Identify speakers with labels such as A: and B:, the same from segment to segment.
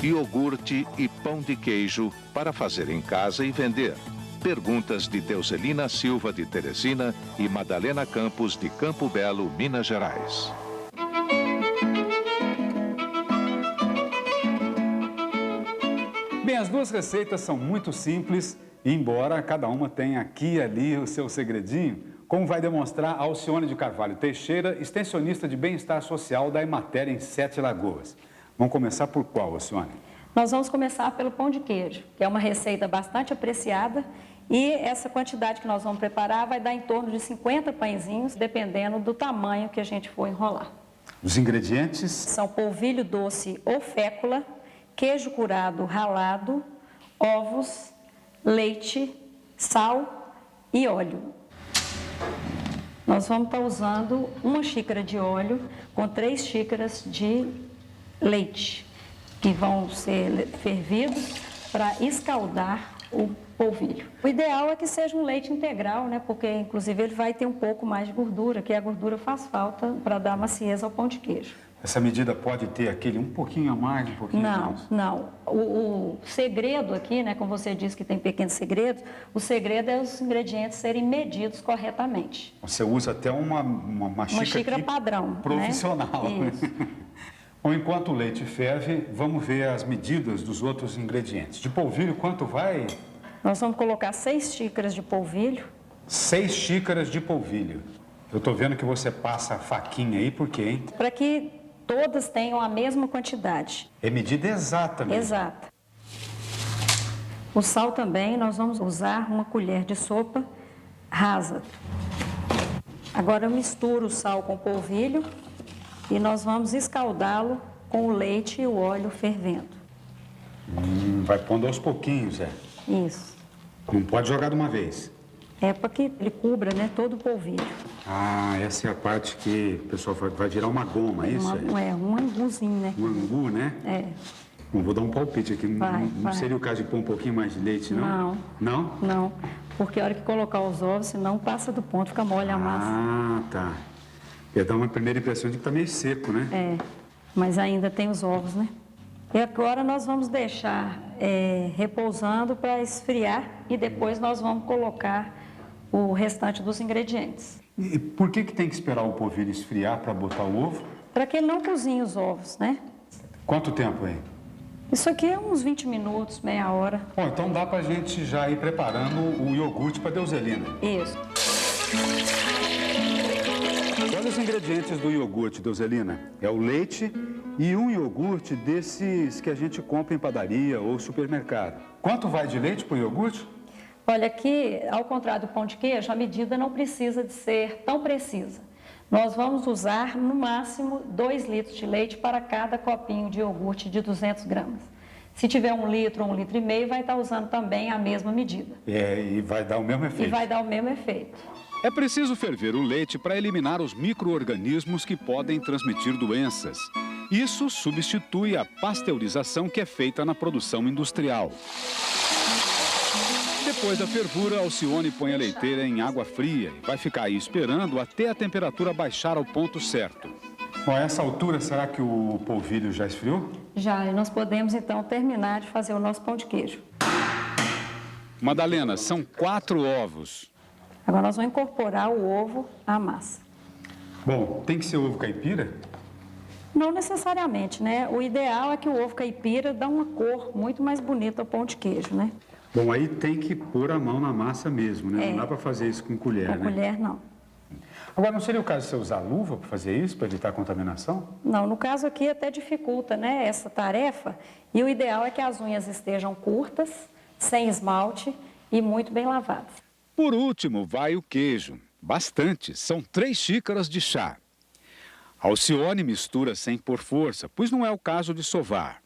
A: iogurte e pão de queijo para fazer em casa e vender. Perguntas de Deuselina Silva, de Teresina, e Madalena Campos, de Campo Belo, Minas Gerais.
B: Bem, as duas receitas são muito simples, embora cada uma tenha aqui e ali o seu segredinho, como vai demonstrar Alcione de Carvalho Teixeira, extensionista de bem-estar social da Emater em Sete Lagoas. Vamos começar por qual, Alcione?
C: Nós vamos começar pelo pão de queijo, que é uma receita bastante apreciada, e essa quantidade que nós vamos preparar vai dar em torno de 50 pãezinhos, dependendo do tamanho que a gente for enrolar.
B: Os ingredientes?
C: São polvilho doce ou fécula, queijo curado ralado, ovos, leite, sal e óleo. Nós vamos estar usando 1 xícara de óleo com 3 xícaras de leite, que vão ser fervidos para escaldar o polvilho. O ideal é que seja um leite integral, né? Porque inclusive ele vai ter um pouco mais de gordura, que a gordura faz falta para dar maciez ao pão de queijo.
B: Essa medida pode ter aquele um pouquinho a mais, um pouquinho a menos?
C: Não. O segredo aqui, né, como você disse que tem pequenos segredos, o segredo é os ingredientes serem medidos corretamente.
B: Você usa até uma
C: xícara padrão,
B: profissional.
C: Né? Isso.
B: Bom, enquanto o leite ferve, vamos ver as medidas dos outros ingredientes. De polvilho, quanto vai?
C: Nós vamos colocar 6 xícaras de polvilho.
B: 6 xícaras de polvilho. Eu estou vendo que você passa a faquinha aí, por quê, hein?
C: Para que todas tenham a mesma quantidade.
B: É medida exata mesmo.
C: Exata. O sal também, nós vamos usar 1 colher de sopa rasa. Agora eu misturo o sal com o polvilho e nós vamos escaldá-lo com o leite e o óleo fervendo.
B: Vai pondo aos pouquinhos, é?
C: Isso.
B: Não pode jogar de uma vez.
C: É para que ele cubra, né, todo o polvilho.
B: Ah, essa é a parte que o pessoal vai virar uma goma, é isso?
C: Um anguzinho, né?
B: Um angu, né?
C: É.
B: Bom, vou dar um palpite aqui. Não seria o caso de pôr um pouquinho mais de leite, não?
C: Não.
B: Não?
C: Não, porque a hora que colocar os ovos, senão passa do ponto, fica mole a massa.
B: Ah, tá. Ia dar uma primeira impressão de que tá meio seco, né?
C: É, mas ainda tem os ovos, né? E agora nós vamos deixar repousando para esfriar e depois nós vamos colocar o restante dos ingredientes.
B: E por que tem que esperar o polvilho esfriar para botar o ovo?
C: Para que ele não cozinhe os ovos, né?
B: Quanto tempo aí?
C: Isso aqui é uns 20 minutos, meia hora.
B: Bom, então dá para a gente já ir preparando o iogurte para Deuselina.
C: Isso.
B: Olha os ingredientes do iogurte, Deuselina. É o leite e um iogurte desses que a gente compra em padaria ou supermercado. Quanto vai de leite para o iogurte?
C: Olha, aqui, ao contrário do pão de queijo, a medida não precisa de ser tão precisa. Nós vamos usar, no máximo, 2 litros de leite para cada copinho de iogurte de 200 gramas. Se tiver 1 litro ou 1,5 litro, vai estar usando também a mesma medida.
B: E vai dar o mesmo efeito.
C: E vai dar o mesmo efeito.
D: É preciso ferver o leite para eliminar os micro-organismos que podem transmitir doenças. Isso substitui a pasteurização que é feita na produção industrial. Depois da fervura, Alcione põe a leiteira em água fria e vai ficar aí esperando até a temperatura baixar ao ponto certo.
B: Bom, a essa altura, será que o polvilho já esfriou?
C: Já, e nós podemos então terminar de fazer o nosso pão de queijo.
D: Madalena, são 4 ovos.
C: Agora nós vamos incorporar o ovo à massa.
B: Bom, tem que ser ovo caipira?
C: Não necessariamente, né? O ideal é que o ovo caipira dá uma cor muito mais bonita ao pão de queijo, né?
B: Bom, aí tem que pôr a mão na massa mesmo, né?
C: É.
B: Não dá para fazer isso com colher, né?
C: Com colher, não.
B: Agora, não seria o caso de você usar luva para fazer isso, para evitar a contaminação?
C: Não, no caso aqui até dificulta, né, essa tarefa. E o ideal é que as unhas estejam curtas, sem esmalte e muito bem lavadas.
D: Por último, vai o queijo. Bastante, são 3 xícaras de chá. Alcione mistura sem pôr força, pois não é o caso de sovar.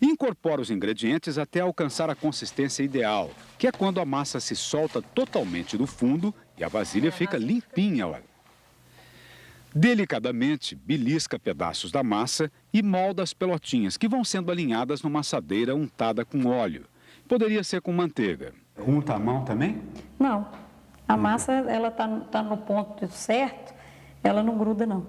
D: Incorpora os ingredientes até alcançar a consistência ideal, que é quando a massa se solta totalmente do fundo e a vasilha fica limpinha, olha. Delicadamente, belisca pedaços da massa e molda as pelotinhas, que vão sendo alinhadas numa assadeira untada com óleo. Poderia ser com manteiga.
B: Unta a mão também?
C: Não, a massa ela tá no ponto certo, ela não gruda não.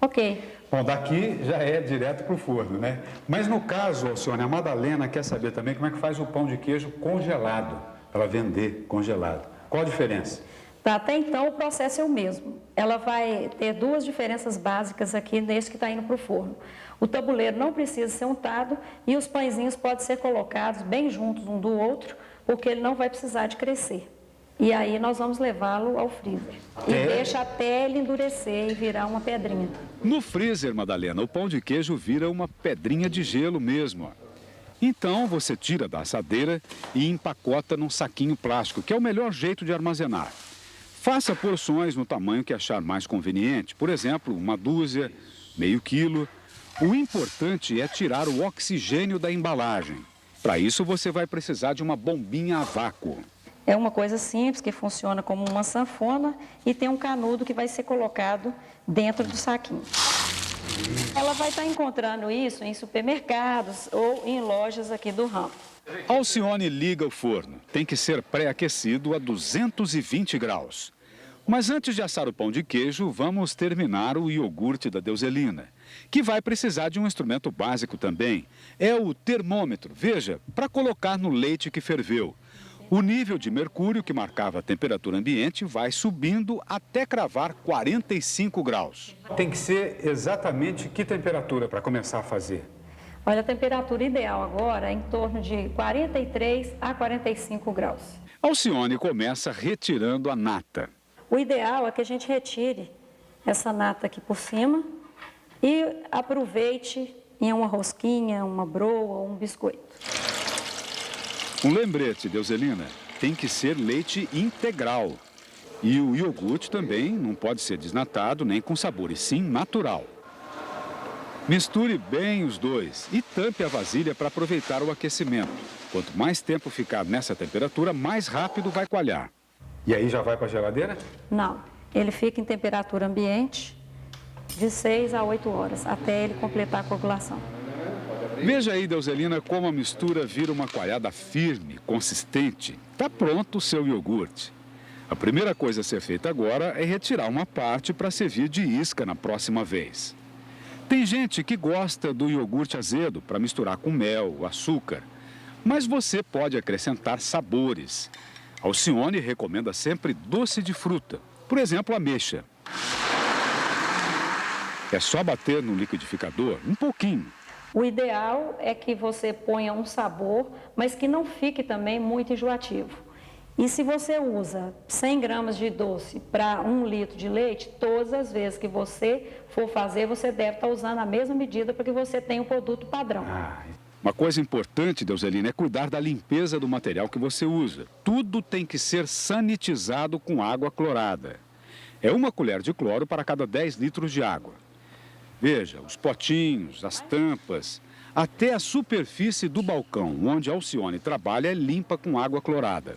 C: Ok.
B: Bom, daqui já é direto para o forno, né? Mas no caso, Alcione, a Madalena quer saber também como é que faz o pão de queijo congelado, para vender congelado. Qual a diferença?
C: Tá, até então o processo é o mesmo. Ela vai ter duas diferenças básicas aqui nesse que está indo para o forno. O tabuleiro não precisa ser untado e os pãezinhos podem ser colocados bem juntos um do outro, porque ele não vai precisar de crescer. E aí nós vamos levá-lo ao freezer. E deixa até ele endurecer e virar uma pedrinha.
D: No freezer, Madalena, o pão de queijo vira uma pedrinha de gelo mesmo. Ó. Então, você tira da assadeira e empacota num saquinho plástico, que é o melhor jeito de armazenar. Faça porções no tamanho que achar mais conveniente. Por exemplo, uma dúzia, meio quilo. O importante é tirar o oxigênio da embalagem. Para isso, você vai precisar de uma bombinha a vácuo.
C: É uma coisa simples, que funciona como uma sanfona e tem um canudo que vai ser colocado dentro do saquinho. Ela vai estar encontrando isso em supermercados ou em lojas aqui do ramo.
D: Alcione liga o forno. Tem que ser pré-aquecido a 220 graus. Mas antes de assar o pão de queijo, vamos terminar o iogurte da Deuselina, que vai precisar de um instrumento básico também. É o termômetro, veja, para colocar no leite que ferveu. O nível de mercúrio, que marcava a temperatura ambiente, vai subindo até cravar 45 graus.
B: Tem que ser exatamente que temperatura para começar a fazer?
C: Olha, a temperatura ideal agora é em torno de 43 a 45 graus.
D: Alcione começa retirando a nata.
C: O ideal é que a gente retire essa nata aqui por cima e aproveite em uma rosquinha, uma broa ou um biscoito.
D: Um lembrete, Deuselina, tem que ser leite integral. E o iogurte também não pode ser desnatado nem com sabor, e sim natural. Misture bem os dois e tampe a vasilha para aproveitar o aquecimento. Quanto mais tempo ficar nessa temperatura, mais rápido vai coalhar.
B: E aí já vai para a geladeira?
C: Não, ele fica em temperatura ambiente de 6 a 8 horas, até ele completar a coagulação.
D: Veja aí, Deuselina, como a mistura vira uma coalhada firme, consistente. Está pronto o seu iogurte. A primeira coisa a ser feita agora é retirar uma parte para servir de isca na próxima vez. Tem gente que gosta do iogurte azedo para misturar com mel, açúcar. Mas você pode acrescentar sabores. Alcione recomenda sempre doce de fruta, por exemplo, ameixa. É só bater no liquidificador um pouquinho.
C: O ideal é que você ponha um sabor, mas que não fique também muito enjoativo. E se você usa 100 gramas de doce para 1 litro de leite, todas as vezes que você for fazer, você deve estar usando a mesma medida para que você tenha um produto padrão.
D: Uma coisa importante, Deuselina, é cuidar da limpeza do material que você usa. Tudo tem que ser sanitizado com água clorada. É 1 colher de cloro para cada 10 litros de água. Veja, os potinhos, as tampas, até a superfície do balcão onde a Alcione trabalha é limpa com água clorada.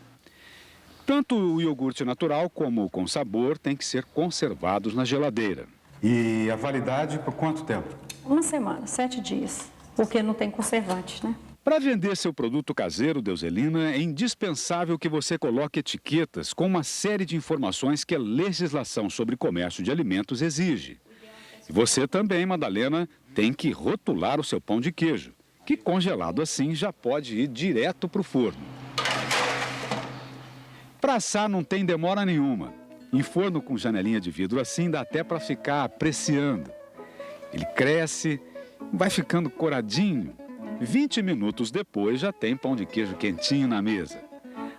D: Tanto o iogurte natural como o com sabor têm que ser conservados na geladeira.
B: E a validade por quanto tempo?
C: 1 semana, 7 dias, porque não tem conservante, né?
D: Para vender seu produto caseiro, Deuselina, é indispensável que você coloque etiquetas com uma série de informações que a legislação sobre comércio de alimentos exige. E você também, Madalena, tem que rotular o seu pão de queijo, que congelado assim já pode ir direto para o forno. Para assar não tem demora nenhuma. Em forno com janelinha de vidro assim dá até para ficar apreciando. Ele cresce, vai ficando coradinho. 20 minutos depois já tem pão de queijo quentinho na mesa.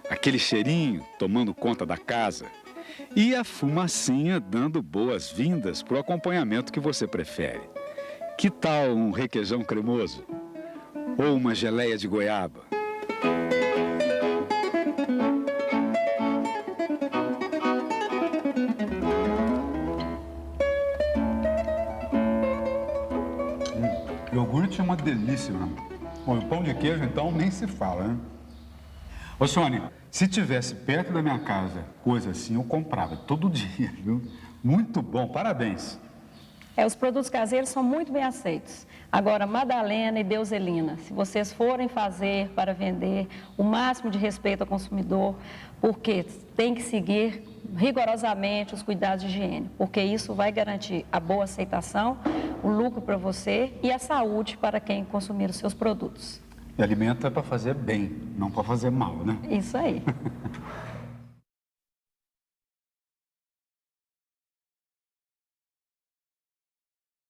D: Aquele cheirinho tomando conta da casa. E a fumacinha dando boas-vindas para o acompanhamento que você prefere. Que tal um requeijão cremoso? Ou uma geleia de goiaba?
B: Iogurte é uma delícia, né? Bom, o pão de queijo, então, nem se fala, né? Ô, Sônia, se tivesse perto da minha casa coisa assim, eu comprava todo dia, viu? Muito bom, parabéns.
C: Os produtos caseiros são muito bem aceitos. Agora, Madalena e Deuselina, se vocês forem fazer para vender, o máximo de respeito ao consumidor, porque tem que seguir rigorosamente os cuidados de higiene, porque isso vai garantir a boa aceitação, o lucro para você e a saúde para quem consumir os seus produtos.
B: E alimento é para fazer bem, não para fazer mal, né?
C: Isso aí.